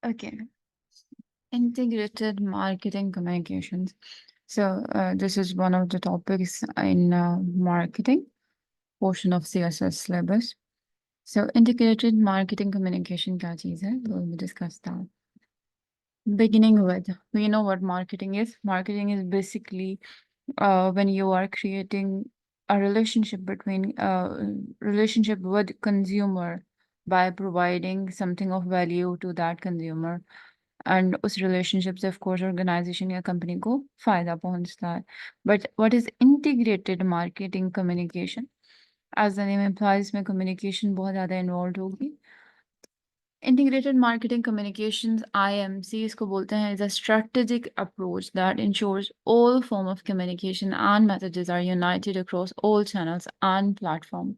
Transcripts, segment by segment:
Okay. Integrated marketing communications. So, this is one of the topics in marketing portion of CSS syllabus. So, integrated marketing communication क्या चीज़ है? We'll discuss that. Beginning with, we know what marketing is. Marketing is basically when you are creating a relationship with consumer by providing something of value to that consumer. And उस relationship से of course organisation या company को फायदा पहुंचता है. But what is integrated marketing communication? As the name implies, इसमें communication बहुत ज़्यादा इन्वॉल्व होगी. Integrated marketing communications, IMC, इसको बोलते हैं, is a strategic approach that ensures all form of communication and messages are united across all channels and platform.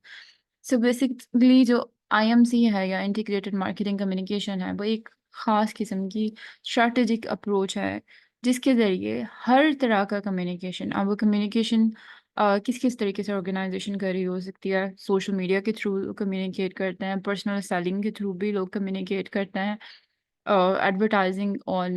So basically जो IMC है या integrated marketing communication है, वो एक ख़ास किस्म की strategic approach है जिसके ज़रिए हर तरह का communication, अब वो communication किस किस तरीके से ऑर्गेनाइजेशन कर रही हो सकती है. सोशल मीडिया के थ्रू कम्युनिकेट करते हैं, पर्सनल सेलिंग के थ्रू भी लोग कम्युनिकेट करते हैं, एडवर्टाइजिंग ऑन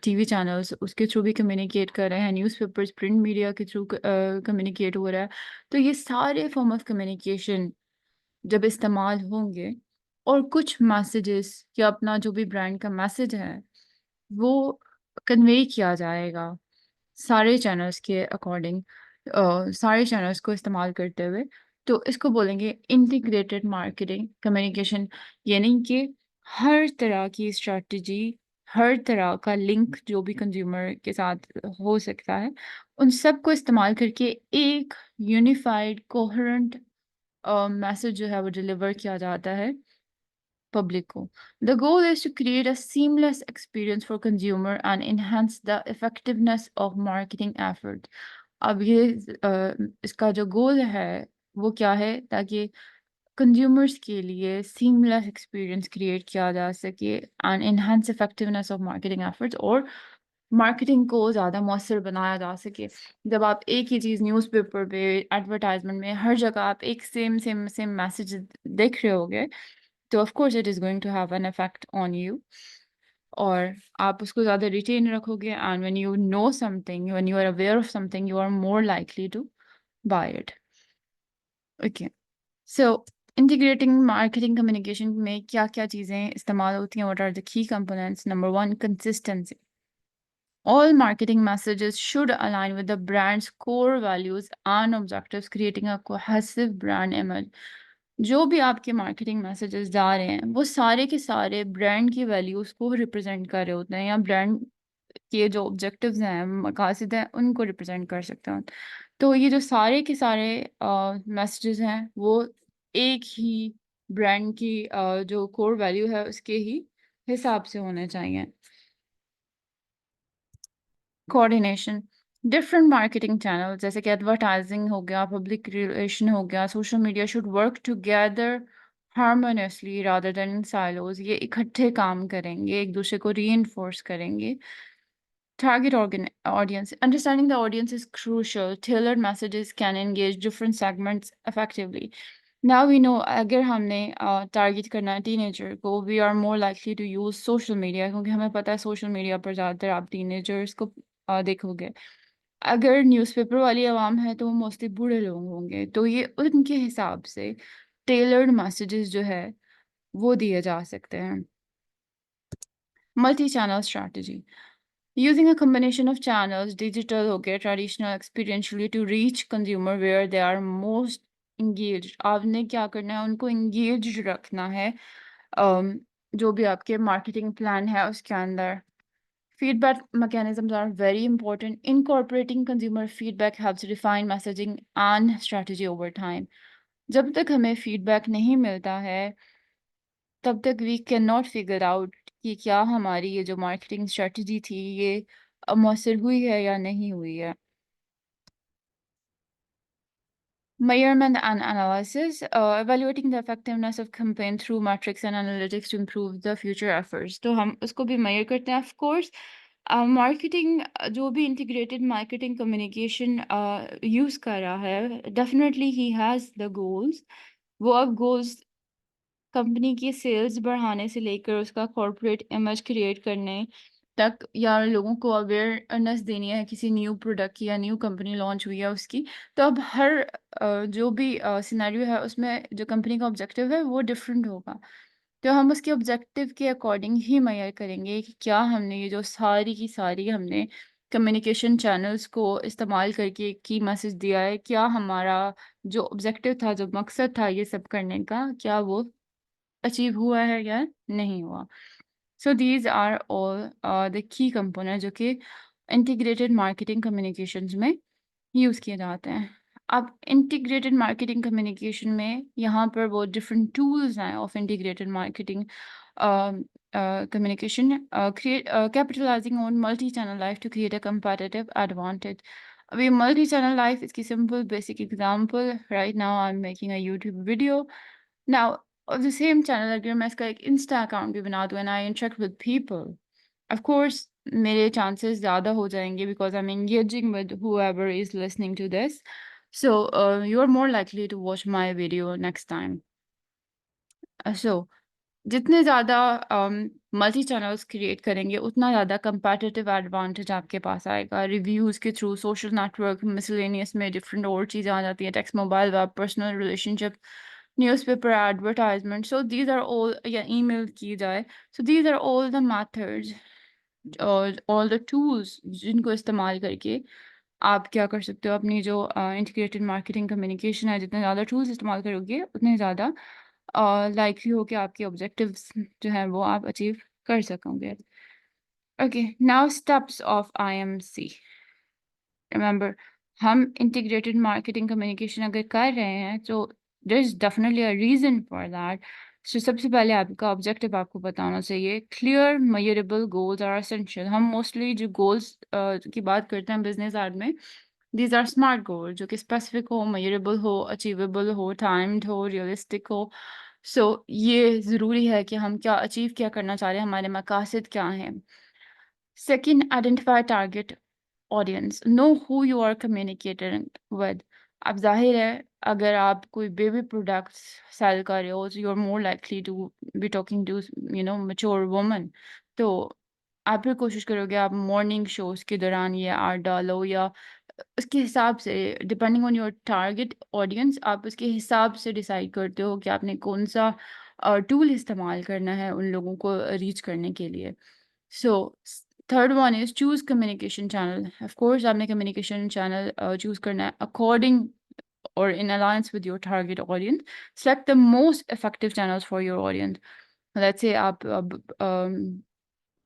टीवी चैनल्स उसके थ्रू भी कम्युनिकेट कर रहे हैं, न्यूज़पेपर्स प्रिंट मीडिया के थ्रू कम्युनिकेट हो रहा है. तो ये सारे फॉर्म ऑफ कम्युनिकेशन जब इस्तेमाल होंगे और कुछ मैसेजेस या अपना जो भी ब्रांड का मैसेज है वो कन्वे किया जाएगा सारे चैनल्स के अकॉर्डिंग, सारे चैनल्स को इस्तेमाल करते हुए, तो इसको बोलेंगे इंटीग्रेटेड मार्केटिंग कम्युनिकेशन. यानी कि हर तरह की स्ट्रैटेजी, हर तरह का लिंक जो भी कंज्यूमर के साथ हो सकता है, उन सब को इस्तेमाल करके एक यूनिफाइड कोहेरेंट मैसेज जो है वो डिलीवर किया जाता है public को. The goal is to create a seamless experience for consumer and enhance the effectiveness of marketing effort. अब ये इसका जो गोल है वो क्या है, ताकि कंज्यूमर्स के लिए सीमलेस एक्सपीरियंस क्रिएट किया जा सके and enhance effectiveness of marketing efforts, और मार्केटिंग को ज़्यादा मौसर बनाया जा सके. जब आप एक ही चीज़ न्यूज़पेपर पे, एडवर्टाइजमेंट में, हर जगह आप एक सेम सेम सेम मैसेज देख रहे होगे, तो of course it is going to have an effect on you, और आप उसको ज़्यादा रिटेन रखोगे. And when you know something, when you are aware of something, you are more likely to buy it. Okay, so integrating marketing communication में क्या क्या चीज़ें इस्तेमाल होती हैं? What are the key components? Number 1, consistency. All marketing messages should align with the brand's core values and objectives, creating a cohesive brand image. जो भी आपके मार्केटिंग मैसेजेस जा रहे हैं वो सारे के सारे ब्रांड की वैल्यूज़ को रिप्रेजेंट कर रहे होते हैं, या ब्रांड के जो ऑब्जेक्टिव्स हैं, मकासद हैं, उनको रिप्रेजेंट कर सकते हैं. तो ये जो सारे के सारे मैसेजेस हैं वो एक ही ब्रांड की जो कोर वैल्यू है उसके ही हिसाब से होने चाहिए. कोऑर्डिनेशन. डिफरेंट मार्केटिंग चैनल जैसे कि एडवर्टाइजिंग हो गया, पब्लिक रिलेशन हो गया, social media should work together harmoniously rather then in silos. ये इकट्ठे काम करेंगे, एक दूसरे को रीइंफोर्स करेंगे. Target audience. Understanding the audience is crucial. Tailored messages can engage different segments effectively. Now we know अगर हमने टारगेट करना है टीनेजर को, we are more likely to use social media, क्योंकि हमें पता है सोशल मीडिया पर ज़्यादातर आप टीनेजर्स को देखोगे. अगर न्यूज़पेपर वाली आवाम है तो वो मोस्टली बूढ़े लोग होंगे, तो ये उनके हिसाब से टेलर्ड मैसेजेस जो है वो दिए जा सकते हैं. Multi channel strategy. Using a combination of channels, digital हो गया, traditional, experientially, to reach consumer where they are most engaged. आपने क्या करना है, उनको engaged रखना है जो भी आपके marketing plan है उसके अंदर. Feedback mechanisms are very important. Incorporating consumer feedback helps refine messaging and strategy over time. जब तक हमें feedback नहीं मिलता है तब तक we can not figure out कि क्या हमारी ये जो मार्केटिंग स्ट्रेटजी थी ये मौसर हुई है या नहीं हुई है. Measurement and analysis, evaluating the effectiveness of campaign through metrics and analytics to improve the future efforts. तो हम उसको भी measure करते हैं. Of course, मार्केटिंग जो भी इंटीग्रेटेड मार्केटिंग कम्युनिकेशन यूज़ कर रहा है, definitely he has the goals. वो अब गोल्स कंपनी की सेल्स बढ़ाने से लेकर उसका कॉर्पोरेट इमेज क्रिएट करने तक, या लोगों को अवेयरनेस देनी है किसी न्यू प्रोडक्ट की या न्यू कंपनी लॉन्च हुई है उसकी, तो अब हर जो भी सिनेरियो है उसमें जो कंपनी का ऑब्जेक्टिव है वो डिफरेंट होगा। तो हम उसके ऑब्जेक्टिव के अकॉर्डिंग ही मेजर करेंगे कि क्या हमने ये जो सारी की सारी हमने कम्युनिकेशन चैनल्स को इस्तेमाल करके की मैसेज दिया है, क्या हमारा जो ऑब्जेक्टिव था, जो मकसद था ये सब करने का, क्या वो अचीव हुआ है या नहीं हुआ। So these are all the key component जो कि इंटीग्रेटेड मार्केटिंग कम्युनिकेशंस में यूज़ किए जाते हैं। अब इंटीग्रेटेड मार्केटिंग कम्युनिकेशन में यहाँ पर वो डिफरेंट टूल्स हैं of integrated marketing communication, create capitalising on multi channel life to create a competitive advantage. अभी मल्टी चैनल लाइफ इसकी simple basic example, right now I am making a YouTube video now of the same channel, अगर मैं इसका एक Insta account भी बना दूँ and I interact with people, of course मेरे chances ज़्यादा हो जाएंगे because I'm engaging with whoever is listening to this. So you're more likely to watch my video next time. So जितने ज़्यादा मल्टी चैनल्स क्रिएट करेंगे उतना ज़्यादा competitive advantage आपके पास आएगा। रिव्यूज़ के थ्रू, सोशल नेटवर्क, मिसलेनियस में डिफरेंट और चीज़ें आ जाती हैं, text, mobile, web, personal relationship, newspaper, advertisement, so these are all, या ईमेल की जाए, so these are all the methods और ऑल द टूल्स जिनको इस्तेमाल करके आप क्या कर सकते हो, अपनी जो इंटीग्रेटेड मार्केटिंग कम्युनिकेशन है, जितने ज़्यादा टूल्स इस्तेमाल करोगे उतने ज़्यादा लाइकली हो कि आपके ऑब्जेक्टिव्स जो हैं वो आप अचीव कर सकोगे। Okay, now steps of IMC। Remember, हम इंटीग्रेटेड मार्केटिंग कम्युनिकेशन अगर कर रहे हैं तो there is definitely a reason for that. So सबसे पहले आपका ऑब्जेक्टिव आपको बताना चाहिए। Clear measurable goals are essential. हम मोस्टली जो गोल्स की बात करते हैं बिजनेस आर्ट में, दीज आर स्मार्ट गोल जो कि स्पेसिफिक हो, मेजरेबल हो, अचीवेबल हो, टाइम्ड हो, रियलिस्टिक हो। सो ये ज़रूरी है कि हम क्या अचीव क्या करना चाह रहे हैं, हमारे मकासद क्या हैं। Second, identify target audience, know who you are communicating with. अब जाहिर है अगर आप कोई बेबी प्रोडक्ट्स सेल कर रहे हो, you are more likely to be talking to mature woman. तो आप फिर कोशिश करोगे आप मॉर्निंग शोज के दौरान ये ऐड डालो, या उसके हिसाब से depending on your target audience आप उसके हिसाब से डिसाइड करते हो कि आपने कौन सा टूल इस्तेमाल करना है उन लोगों को रीच करने के लिए। So third one is choose communication channel. Of course आपने कम्युनिकेशन चैनल चूज करना है according or in alliance with your target audience. Select the most effective channels for your audience. Let's say आप अब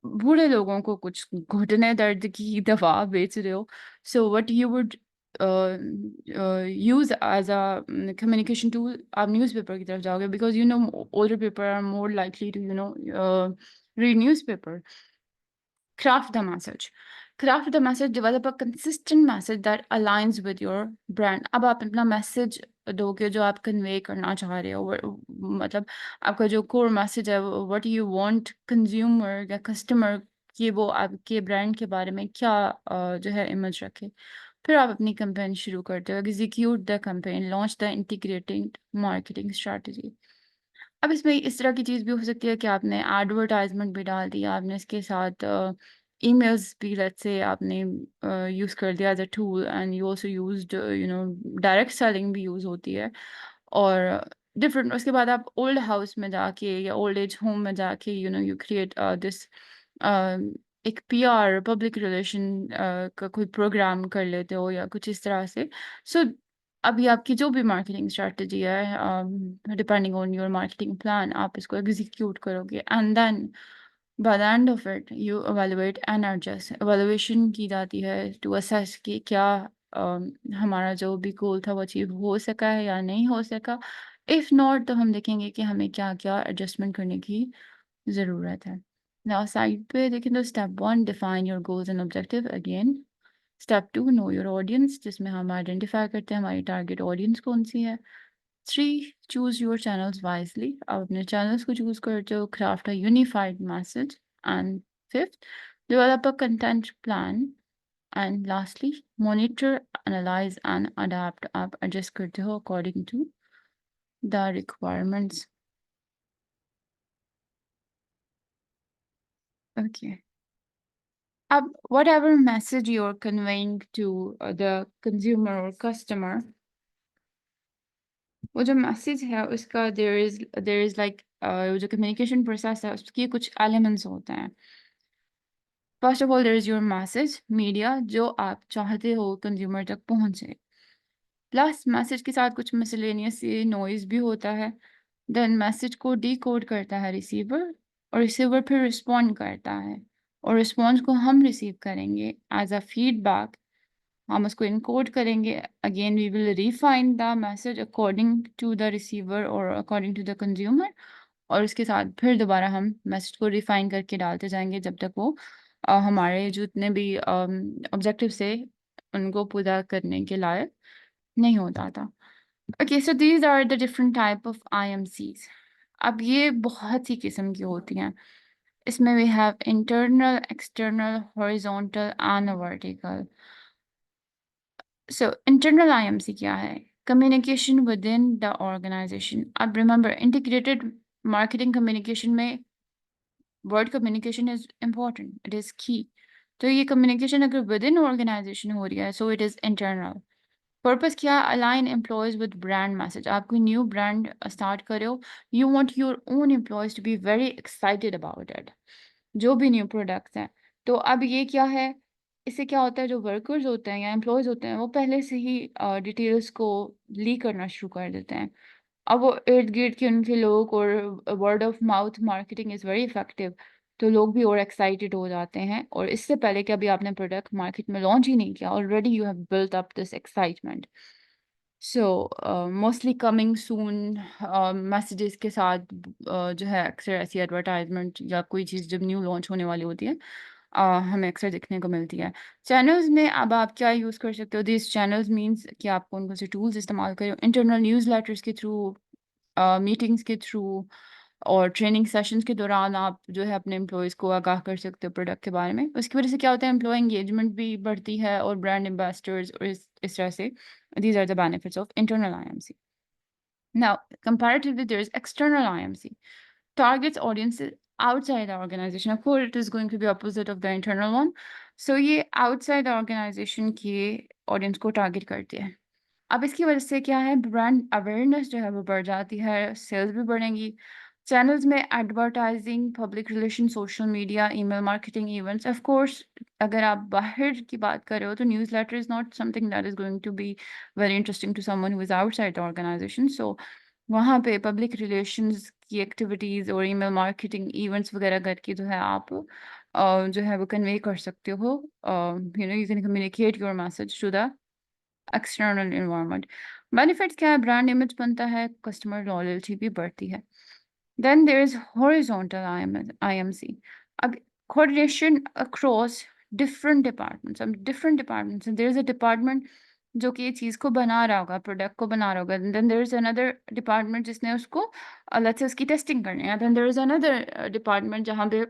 बूढ़े लोगों को कुछ घुटने दर्द की दवा बेच रहे हो, so what you would use as a communication tool, आप न्यूज़पेपर की तरफ जाओगे because you know older people are more likely to read newspaper. Craft the message. Craft the message, develop a consistent message that aligns with your brand. अब आप अपना message दोगे जो आप कन्वे करना चाह रहे हो, मतलब आपका जो कोर मैसेज है, व्हाट यू वांट कंज्यूमर या कस्टमर कि वो आपके ब्रांड के बारे में क्या जो है इमेज रखे। फिर आप अपनी कैंपेन शुरू करते हो, execute the campaign, launch the integrated marketing strategy. अब इसमें इस तरह की चीज़ भी हो सकती है कि आपने एडवर्टाइजमेंट भी डाल दिया, आपने इसके साथ ईमेल्स भी लेट्स से आपने यूज़ कर दिया as a tool, and you also used direct selling भी यूज़ होती है। और डिफरेंट उसके बाद आप ओल्ड हाउस में जाके या ओल्ड एज होम में जाके यू क्रिएट दिस एक पीआर पब्लिक रिलेशन का कोई प्रोग्राम कर लेते हो या कुछ इस तरह से। सो अभी आपकी जो भी मार्केटिंग स्ट्रैटेजी है, depending on your marketing plan, आप इसको एग्जीक्यूट करोगे and then by the end of it you evaluate and adjust. Evaluation की जाती है टू असेस कि क्या हमारा जो भी गोल था वो अचीव हो सका है या नहीं हो सका। इफ़ नॉट तो हम देखेंगे कि हमें क्या क्या एडजस्टमेंट करने की ज़रूरत है। नाउ साइड पे देखें तो step one, define your goals and objective again. Step two, know your audience, जिसमें हम आइडेंटिफाई करते हैं हमारी टारगेट ऑडियंस कौन सी है। Three, choose your channels wisely, आप अपने चैनल्स को चूज करते हो। Craft a unified message. And fifth, develop a content plan. And lastly, monitor, analyse and adapt, आप एडजस्ट करते हो according to the requirements. Okay. Whatever message you're conveying to the consumer or customer, वो जो message है उसका there is like वो जो communication process है उसके कुछ elements होते हैं. First of all, there is your message, media, जो आप चाहते हो consumer तक पहुंचे. प्लस मैसेज के साथ कुछ मिसलेनियस नॉइज भी होता है. देन मैसेज को डिकोड करता है रिसीवर, और रिसीवर फिर रिस्पॉन्ड करता है, और रिस्पॉन्स को हम रिसीव करेंगे एज अ फीडबैक. हम उसको इनकोड करेंगे. Again we will refine the message according to the receiver और अकॉर्डिंग टू द कंज्यूमर, और उसके साथ फिर दोबारा हम मैसेज को रिफाइन करके डालते जाएंगे जब तक वो हमारे जितने भी ऑब्जेक्टिव से उनको पूरा करने के लायक नहीं होता था. Okay, so these are the different type of IMCs. अब ये बहुत ही किस्म की होती हैं. इसमें we have internal, external, horizontal and vertical. So internal IMC क्या है? Communication within the organisation. अब रिमेंबर, इंटीग्रेटेड मार्केटिंग कम्युनिकेशन में word communication is important, it is key. तो ये कम्युनिकेशन अगर विद इन ऑर्गेनाइजेशन हो रही है, so it is internal. Purpose क्या? Align employees with brand message. आप कोई न्यू ब्रांड स्टार्ट करे हो, you want your own employees to be very excited about it, जो भी न्यू प्रोडक्ट्स हैं. तो अब ये क्या है, इससे क्या होता है, जो वर्कर्स होते हैं या एम्प्लॉयज होते हैं वो पहले से ही डिटेल्स को लीक करना शुरू कर देते हैं. अब वो इर्द गिर्द के उनके लोग, और word of mouth marketing is very effective, तो लोग भी और एक्साइटेड हो जाते हैं. और इससे पहले कि अभी आपने प्रोडक्ट मार्केट में लॉन्च ही नहीं किया, already you have built up this excitement. So mostly coming soon messages के साथ जो है अक्सर ऐसी एडवर्टाइजमेंट या कोई चीज़ जब न्यू लॉन्च होने वाली होती है, हमें अक्सर देखने को मिलती है. चैनल्स में अब आप क्या यूज़ कर सकते हो? दिस चैनल्स मीन्स कि आपको उनको से टूल्स इस्तेमाल करें, इंटरनल न्यूज़ लेटर्स के थ्रू, मीटिंग्स के थ्रू, और ट्रेनिंग सेशंस के दौरान आप जो है अपने एम्प्लॉयज़ को आगाह कर सकते हो प्रोडक्ट के बारे में. उसकी वजह से क्या होता है, एम्प्लॉय एंगेजमेंट भी बढ़ती है, और ब्रांड एम्बेसडर्स, और इस तरह से. These are the benefits of internal IMC. Now, comparatively, there is external IMC. Targets audiences outside the organization. Of course, it is going to be opposite of the internal one. So ये outside the organization के audience को target करती है. अब इसकी वजह से क्या है, ब्रांड अवेयरनेस जो है वो बढ़ जाती है, सेल्स भी बढ़ेंगी. चैनल्स में advertising, public relation, social media, email marketing, events. Of course अगर आप बाहर की बात कर रहे हो तो newsletter is not something that is going to be very interesting to someone who is outside the organisation. So वहाँ पे पब्लिक रिलेशंस की एक्टिविटीज़ और ईमेल मार्केटिंग, इवेंट्स वगैरह करके जो है आप जो है वो कन्वे कर सकते हो. You can communicate your message to the external environment. Benefits क्या है? ब्रांड इमेज बनता है, कस्टमर लॉयल्टी भी बढ़ती है. Then there is horizontal IMC. अब कोऑर्डिनेशन अक्रॉस डिफरेंट डिपार्टमेंट्स. अब different departments, there is a department जो कि ये चीज़ को बना रहा होगा, प्रोडक्ट को बना रहा होगा. Then there is another department जिसने उसको लेट्स से उसकी टेस्टिंग करनी है. Then there is another department जहाँ पे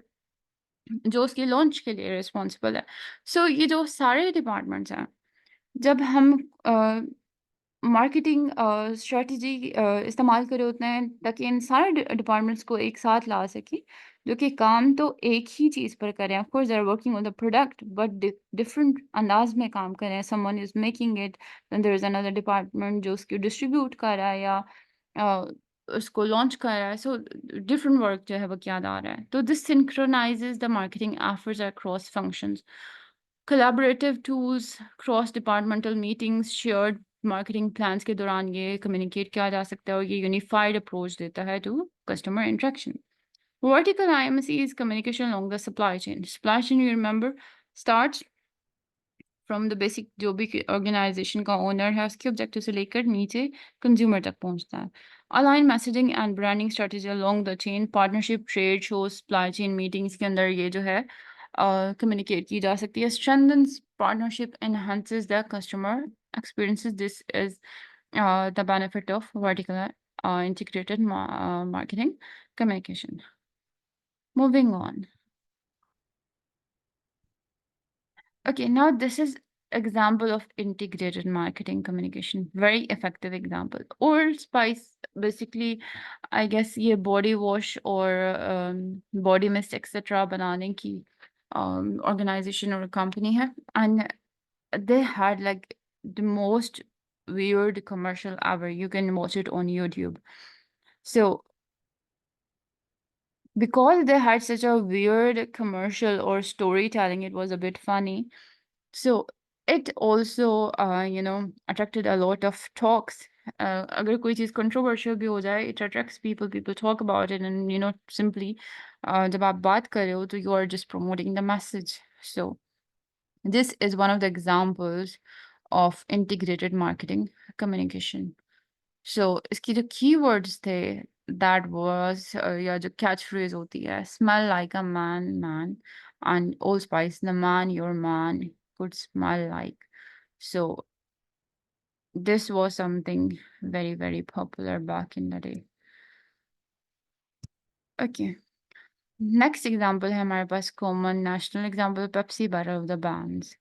जो उसकी लॉन्च के लिए रिस्पॉन्सिबल है. सो ये जो सारे डिपार्टमेंट्स हैं, जब हम मार्केटिंग स्ट्रेटजी इस्तेमाल करे होते हैं ताकि इन सारे डिपार्टमेंट्स को एक साथ ला सकें, जो कि काम तो एक ही चीज़ पर करें. Of course they are working on the product, but different अंदाज में काम करें. Someone is making it, then there is another department जो उसको डिस्ट्रीब्यूट कर रहा है या अ, उसको लॉन्च कर रहा है. सो डिफरेंट वर्क जो है वो किया जा रहा है. तो this synchronises the marketing efforts across functions. Collaborative tools, cross departmental meetings, shared marketing plans के दौरान ये कम्युनिकेट किया जा सकता है, और ये यूनिफाइड अप्रोच देता है to customer interaction. Vertical IMC is communication along the supply chain. Supply chain, you remember, starts from the basic, जो भी ऑर्गेनाइजेशन का ओनर है उसके ऑब्जेक्टिव से लेकर नीचे कंज्यूमर तक पहुंचता है. Align messaging and branding strategy along the chain. Partnership, trade show, supply chain meetings के अंदर ये जो है कम्युनिकेट की जा सकती है. Strengthens partnership, enhances the customer experiences. This is the benefit of vertical integrated marketing communication. Moving on. Okay, now this is example of integrated marketing communication, very effective example. Old Spice basically, I guess, ये body wash और body mist etc. बनाने की organization or company है, and they had like the most weird commercial ever. You can watch it on YouTube. So because they had such a weird commercial or storytelling, it was a bit funny. So it also, attracted a lot of talks. अगर कोई चीज़ controversial भी हो जाए, it attracts people. People talk about it, and simply, जब आप बात कर रहे हो, तो you are just promoting the message. So this is one of the examples of integrated marketing communication. So इसकी जो keywords थे, that was या जो catchphrase होती है, smell like a man, and Old Spice, the man your man could smell like. So this was something very, very popular back in the day. Okay. Next example है हमारे पास common national example, Pepsi Battle of the Bands.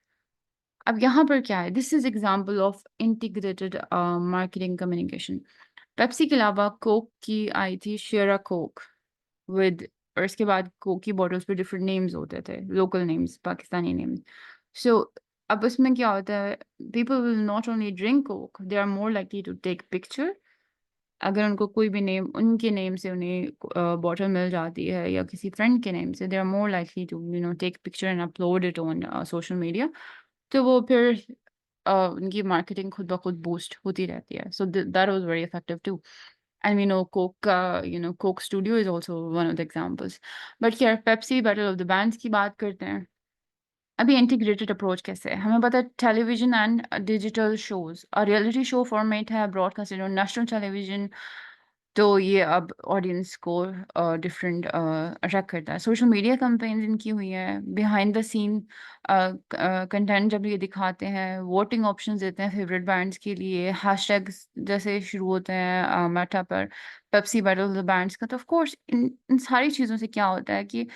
अब यहाँ पर क्या है? This is example of integrated marketing communication. Pepsi के अलावा Coke की आई थी शेरा कोक विद, और इसके बाद कोक की बॉटल्स पे डिफरेंट नेम्स होते थे, local names, Pakistani names. So अब उसमें क्या होता है, people will not only drink Coke, they are more likely to take picture. अगर उनको कोई भी नेम, उनके नेम से उन्हें बॉटल मिल जाती है या किसी फ्रेंड के नेम से, they are more likely to take picture and upload it on social media. तो वो फिर उनकी मार्केटिंग खुद ब खुद बूस्ट होती रहती है. So that was very effective too. And we know Coke, Coke Studio is also one of the examples. But here, Pepsi Battle of the Bands की बात करते हैं. अभी integrated approach कैसे है? हमें पता है television and digital shows. A reality show format है broadcasted on national television. तो ये अब ऑडियंस को डिफरेंट अट्रैक्ट करता है. सोशल मीडिया कैंपेन्स इनकी हुई है, बिहाइंड द सीन कंटेंट जब ये दिखाते हैं, वोटिंग ऑप्शंस देते हैं फेवरेट बैंड्स के लिए, हैशटैग्स जैसे शुरू होते हैं मेटा पर, पेप्सी बैटल द बैंड्स का. तो ऑफ कोर्स इन सारी चीज़ों से क्या होता है कि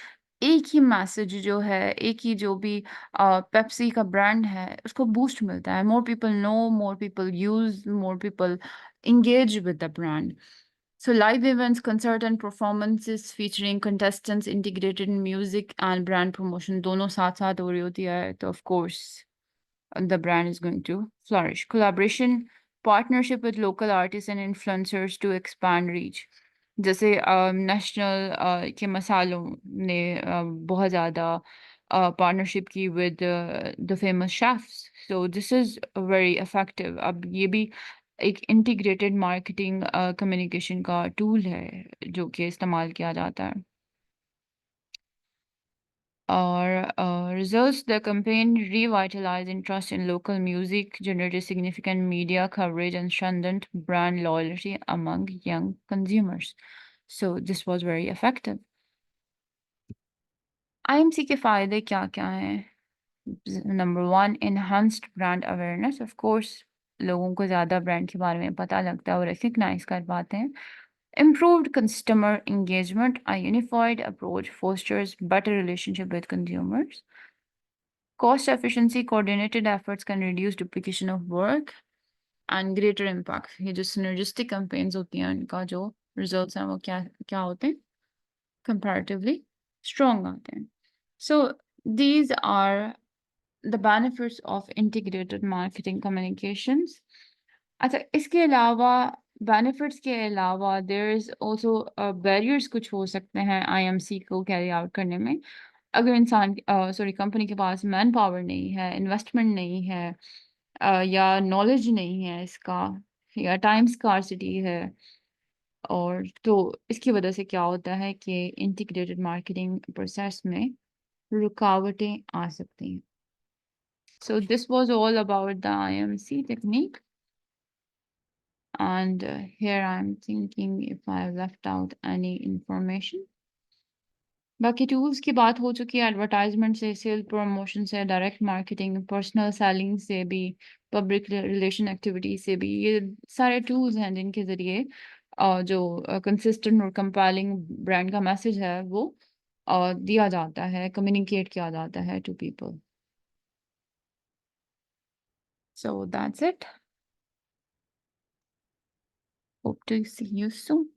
एक ही मैसेज जो है, एक ही जो भी पेप्सी का ब्रांड है, उसको बूस्ट मिलता है. More people know, more people use, more people engage with the brand. So live events, concert and performances featuring contestants, integrated in music and brand promotion, दोनों साथ साथ हो रही होती है, तो of course the brand is going to flourish. Collaboration, partnership with local artists and influencers to expand reach. जैसे national के मसालों ने बहुत ज़्यादा पार्टनरशिप की with the famous chefs. So this is very effective. अब ये भी एक इंटीग्रेटेड मार्केटिंग कम्युनिकेशन का टूल है जो कि इस्तेमाल किया जाता है. और results, the campaign revitalized interest in local music, generated significant media coverage, and strengthened brand loyalty among young consumers. So this was very effective. IMC के फायदे क्या क्या हैं? Number one, enhanced brand awareness. Of course, लोगों को ज़्यादा brand के बारे में पता लगता है और रिकग्नाइज कर पाते हैं. Improved customer engagement, a unified approach fosters better relationship with consumers. Cost efficiency, coordinated efforts can reduce duplication of work and greater impact. ये जो synergistic campaigns होती हैं, उनका जो results हैं वो क्या क्या होते हैं? Comparatively strong आते हैं. So these are the benefits of integrated marketing communications. अच्छा, इसके अलावा बेनिफिट्स के अलावा देयर इज आल्सो बैरियर्स कुछ हो सकते हैं आईएमसी को कैरी आउट करने में. अगर इंसान सॉरी कंपनी के पास मैन पावर नहीं है, इन्वेस्टमेंट नहीं है, या नॉलेज नहीं है इसका, या टाइम स्कार्सिटी है, और तो इसकी वजह से क्या होता है कि इंटीग्रेटेड मार्केटिंग प्रोसेस में रुकावटें आ सकती हैं. So this was all about the IMC technique. And here I'm thinking if I left out any information. बाकी टूल्स की बात हो चुकी है, एडवर्टाइजमेंट से, सेल प्रमोशन से, डायरेक्ट मार्केटिंग, पर्सनल सेलिंग से भी, पब्लिक रिलेशन एक्टिविटी से भी. ये सारे टूल्स हैं जिनके ज़रिए जो कंसिस्टेंट और कंपेलिंग ब्रांड का मैसेज है वो दिया जाता है, कम्युनिकेट किया जाता है to people. So that's it. Hope to see you soon.